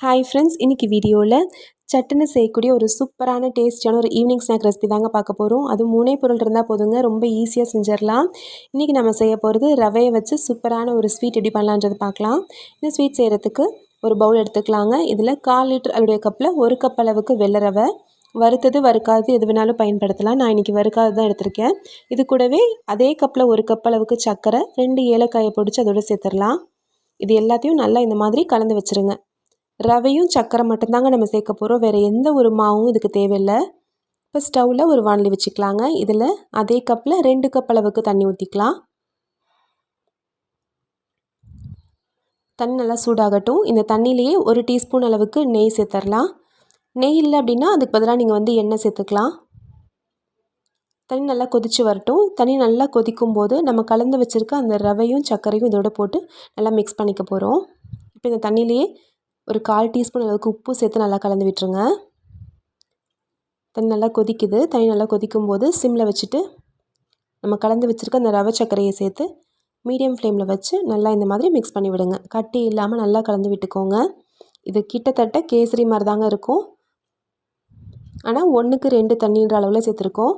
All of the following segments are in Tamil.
ஹாய் ஃப்ரெண்ட்ஸ், இன்றைக்கி வீடியோவில் சட்டுன்னு செய்யக்கூடிய ஒரு சூப்பரான டேஸ்டியான ஒரு ஈவினிங் ஸ்நாக் ரெசிபி தாங்க பார்க்க போகிறோம். அது 3 பொருள் இருந்தால் போதுங்க, ரொம்ப ஈஸியாக செஞ்சிடலாம். இன்றைக்கி நம்ம செய்ய போகிறது ரவையை வச்சு சூப்பரான ஒரு ஸ்வீட் எப்படி பண்ணலான்றது பார்க்கலாம். இந்த ஸ்வீட் செய்கிறதுக்கு ஒரு பவுல் எடுத்துக்கலாங்க. இதில் 1/4 லிட்டர் அளவுடைய கப்பில் 1 கப் அளவுக்கு வெள்ளை ரவை, வறுத்தது வறுக்காதது எது வேணாலும் பயன்படுத்தலாம். நான் இன்றைக்கி வறுக்காது தான் எடுத்திருக்கேன். இது கூடவே அதே கப்பில் 1 கப் அளவுக்கு சர்க்கரை, 2 ஏலக்காயை பொடிச்சு அதோடு சேர்த்துடலாம். இது எல்லாத்தையும் நல்லா இந்த மாதிரி கலந்து வச்சுருங்க. ரவையும் சர்க்கரை மட்டும்தாங்க நம்ம சேர்க்க போகிறோம், வேறு எந்த ஒரு மாவும் இதுக்கு தேவையில்லை. இப்போ ஸ்டவ்வில் ஒரு வாணலி வச்சுக்கலாங்க. இதில் அதே கப்பில் 2 கப் அளவுக்கு தண்ணி ஊற்றிக்கலாம். தண்ணி நல்லா சூடாகட்டும். இந்த தண்ணியிலேயே 1 டீஸ்பூன் அளவுக்கு நெய் சேர்த்துடலாம். நெய் இல்லை அப்படின்னா அதுக்கு பதிலாக நீங்கள் எண்ணெய் சேர்த்துக்கலாம். தண்ணி நல்லா கொதித்து வரட்டும். தண்ணி நல்லா கொதிக்கும் போது நம்ம கலந்து வச்சுருக்க அந்த ரவையும் சர்க்கரையும் இதோட போட்டு நல்லா மிக்ஸ் பண்ணிக்க போகிறோம். இப்போ இந்த தண்ணியிலேயே ஒரு 1/4 டீஸ்பூன் அளவுக்கு உப்பு சேர்த்து நல்லா கலந்து விட்டுருங்க. தண்ணி நல்லா கொதிக்குது. தண்ணி நல்லா கொதிக்கும் போது சிம்மில் வச்சுட்டு நம்ம கலந்து வச்சுருக்க அந்த ரவை சர்க்கரையை சேர்த்து மீடியம் ஃப்ளேமில் வச்சு நல்லா இந்த மாதிரி மிக்ஸ் பண்ணி விடுங்க. கட்டி இல்லாமல் நல்லா கலந்து விட்டுக்கோங்க. இது கிட்டத்தட்ட கேசரி மாதிரி தாங்க இருக்கும், ஆனால் 1க்கு 2 தண்ணின்ற அளவில் சேர்த்துருக்கோம்.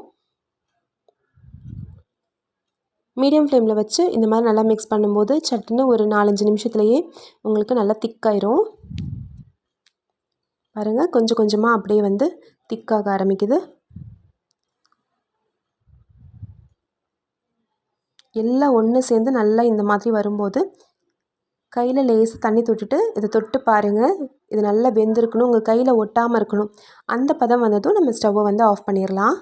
மீடியம் ஃப்ளேமில் வச்சு இந்த மாதிரி நல்லா மிக்ஸ் பண்ணும்போது சட்டுன்னு ஒரு 4-5 நிமிஷத்துலேயே உங்களுக்கு நல்லா திக்காயிரும். பாருங்கள், கொஞ்சம் கொஞ்சமாக அப்படியே திக்காக ஆரம்பிக்குது. எல்லாம் ஒன்று சேர்ந்து நல்லா இந்த மாதிரி வரும்போது கையில் லேசாக தண்ணி தொட்டுட்டு இதை தொட்டு பாருங்கள். இது நல்லா வெந்திருக்கணும், உங்கள் கையில் ஒட்டாமல் இருக்கணும். அந்த பதம் வந்ததும் நம்ம ஸ்டவ்வை ஆஃப் பண்ணிடலாம்.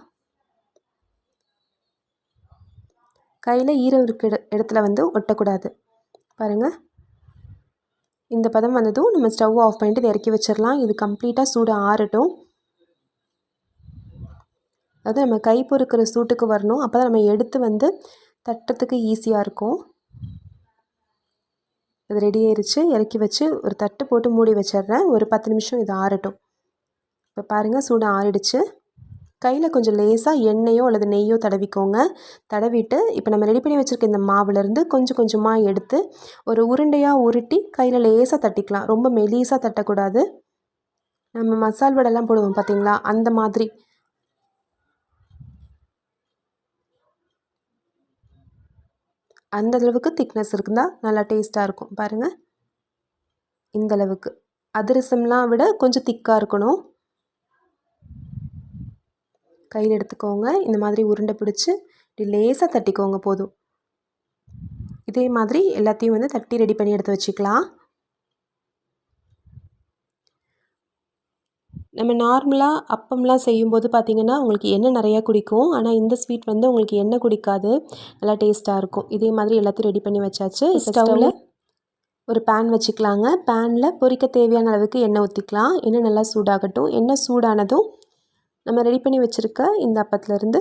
கையில் ஈரம் இருக்கிற இடத்துல ஒட்டக்கூடாது. பாருங்கள், இந்த பதம் வந்ததும் நம்ம ஸ்டவ் ஆஃப் பண்ணிட்டு இதை இறக்கி வச்சிடலாம். இது கம்ப்ளீட்டாக சூடு ஆறட்டும். அதாவது நம்ம கை பொறுக்கிற சூட்டுக்கு வரணும். அப்போ தான் நம்ம எடுத்து தட்டுறதுக்கு ஈஸியாக இருக்கும். இது ரெடி ஆயிடுச்சு. இறக்கி வச்சு ஒரு தட்டு போட்டு மூடி வச்சிடுறேன். ஒரு 10 நிமிஷம் இது ஆறட்டும். இப்போ பாருங்கள், சூடு ஆறிடுச்சு. கையில் கொஞ்சம் லேசாக எண்ணெயோ அல்லது நெய்யோ தடவிக்கோங்க. தடவிட்டு இப்போ நம்ம ரெடி பண்ணி வச்சுருக்க இந்த மாவுலேருந்து கொஞ்சம் கொஞ்சமாக எடுத்து ஒரு உருண்டையாக உருட்டி கையில் லேசாக தட்டிக்கலாம். ரொம்ப மெலிசாக தட்டக்கூடாது. நம்ம மசால் வடைலாம் போடுவோம் பார்த்தீங்களா, அந்த மாதிரி. அந்த அளவுக்கு திக்னஸ் இருந்தால் நல்லா டேஸ்ட்டாக இருக்கும். பாருங்கள், இந்த அளவுக்கு. அதிரசம்லாம் விட கொஞ்சம் திக்காக இருக்கணும். கையில் எடுத்துக்கோங்க. இந்த மாதிரி உருண்டை பிடிச்சி இப்படி லேசாக தட்டிக்கோங்க போதும். இதே மாதிரி எல்லாத்தையும் தட்டி ரெடி பண்ணி எடுத்து வச்சுக்கலாம். நம்ம நார்மலாக அப்பம்லாம் செய்யும்போது பார்த்திங்கன்னா உங்களுக்கு எண்ணெய் நிறையா குடிக்கும். ஆனால் இந்த ஸ்வீட் உங்களுக்கு எண்ணெய் குடிக்காது, நல்லா டேஸ்ட்டாக இருக்கும். இதே மாதிரி எல்லாத்தையும் ரெடி பண்ணி வச்சாச்சு. ஸ்டவ்வில் ஒரு பேன் வச்சுக்கலாங்க. பேனில் பொரிக்க தேவையான அளவுக்கு எண்ணெய் ஊற்றிக்கலாம். எண்ணெய் நல்லா சூடாகட்டும். எண்ணெய் சூடானதும் நம்ம ரெடி பண்ணி வச்சுருக்க இந்த அப்பத்துலேருந்து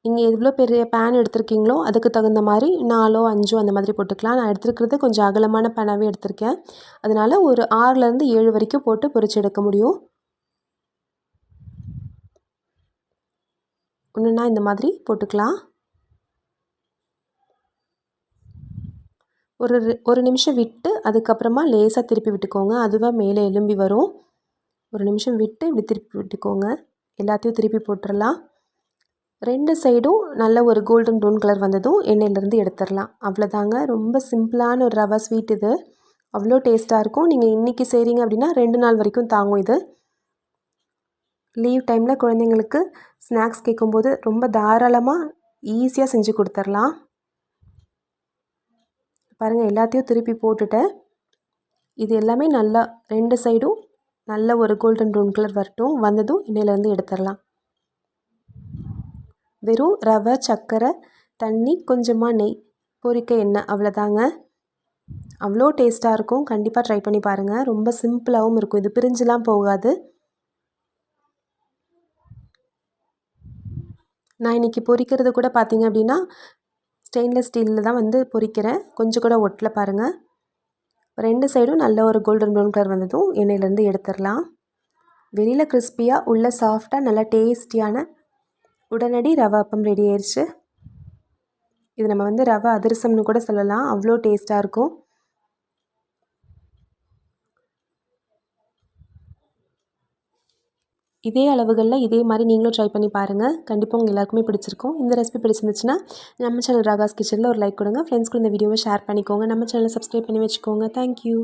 நீங்கள் எவ்வளோ பெரிய பேன் எடுத்துருக்கீங்களோ அதுக்கு தகுந்த மாதிரி 4ஓ 5ஓ அந்த மாதிரி போட்டுக்கலாம். நான் எடுத்துருக்கிறது கொஞ்சம் அகலமான பேனாகவே எடுத்திருக்கேன். அதனால் ஒரு 6லேருந்து 7 வரைக்கும் போட்டு பொரிச்சு எடுக்க முடியும். ஒன்றுனா இந்த மாதிரி போட்டுக்கலாம். ஒரு நிமிஷம் விட்டு அதுக்கப்புறமா லேசாக திருப்பி விட்டுக்கோங்க. அதுவாக மேலே எலும்பி வரும். ஒரு நிமிஷம் விட்டு இப்படி திருப்பி விட்டுக்கோங்க. எல்லாத்தையும் திருப்பி போட்டுடலாம். 2 சைடும் நல்ல ஒரு கோல்டன் ப்ரௌன் கலர் வந்ததும் எண்ணெயிலேருந்து எடுத்துடலாம். அவ்வளோதாங்க. ரொம்ப சிம்பிளான ஒரு ரவா ஸ்வீட் இது. அவ்வளோ டேஸ்ட்டாக இருக்கும். நீங்கள் இன்றைக்கி செய்கிறீங்க அப்படின்னா 2 நாள் வரைக்கும் தாங்கும் இது. லீவ் டைமில் குழந்தைங்களுக்கு ஸ்நாக்ஸ் கேட்கும்போது ரொம்ப தாராளமாக ஈஸியாக செஞ்சு கொடுத்துர்லாம். பாருங்கள், எல்லாத்தையும் திருப்பி போட்டுட்டேன். இது எல்லாமே நல்லா 2 சைடும் நல்ல ஒரு கோல்டன் ப்ரௌன் கலர் வரட்டும். வந்ததும் எண்ணெயிலேருந்து எடுத்துடலாம். வெறும் ரவை, சர்க்கரை, தண்ணி, கொஞ்சமாக நெய், பொரிக்க எண்ணெய், அவ்வளோதாங்க. அவ்வளோ டேஸ்ட்டாக இருக்கும். கண்டிப்பாக ட்ரை பண்ணி பாருங்கள். ரொம்ப சிம்பிளாகவும் இருக்கும். இது பிரிஞ்சுலாம் போகாது. நான் இன்றைக்கி பொரிக்கிறது கூட பார்த்திங்க அப்படின்னா ஸ்டெயின்லெஸ் ஸ்டீலில் தான் பொரிக்கிறேன். கொஞ்சம் கூட ஒட்டலை பாருங்கள். 2 சைடும் நல்ல ஒரு கோல்டன் ப்ரௌன் கலர் வந்ததும் எண்ணெயிலேருந்து எடுத்துடலாம். வெளியில் கிறிஸ்பியாக, உள்ள சாஃப்டாக, நல்லா டேஸ்டியான உடனடி ரவை அப்பம் ரெடி ஆயிடுச்சு. இது நம்ம ரவை அதிரசம்னு கூட சொல்லலாம். அவ்வளோ டேஸ்ட்டாக இருக்கும். இதே அளவுகளில் இதே மாதிரி நீங்களும் ட்ரை பண்ணி பாருங்கள். கண்டிப்பாக உங்கள் எல்லாருக்குமே பிடிச்சிருக்கும். இந்த ரெசிபி பிடிச்சிருந்துச்சுன்னா நம்ம சேனல் ராகாஸ் கிச்சனில் ஒரு லைக் கொடுங்க. ஃப்ரெண்ட்ஸ்க்கு இந்த வீடியோவை ஷேர் பண்ணிக்கோங்க. நம்ம சேனலை சப்ஸ்கிரைப் பண்ணி வச்சுக்கோங்க. தேங்க்யூ.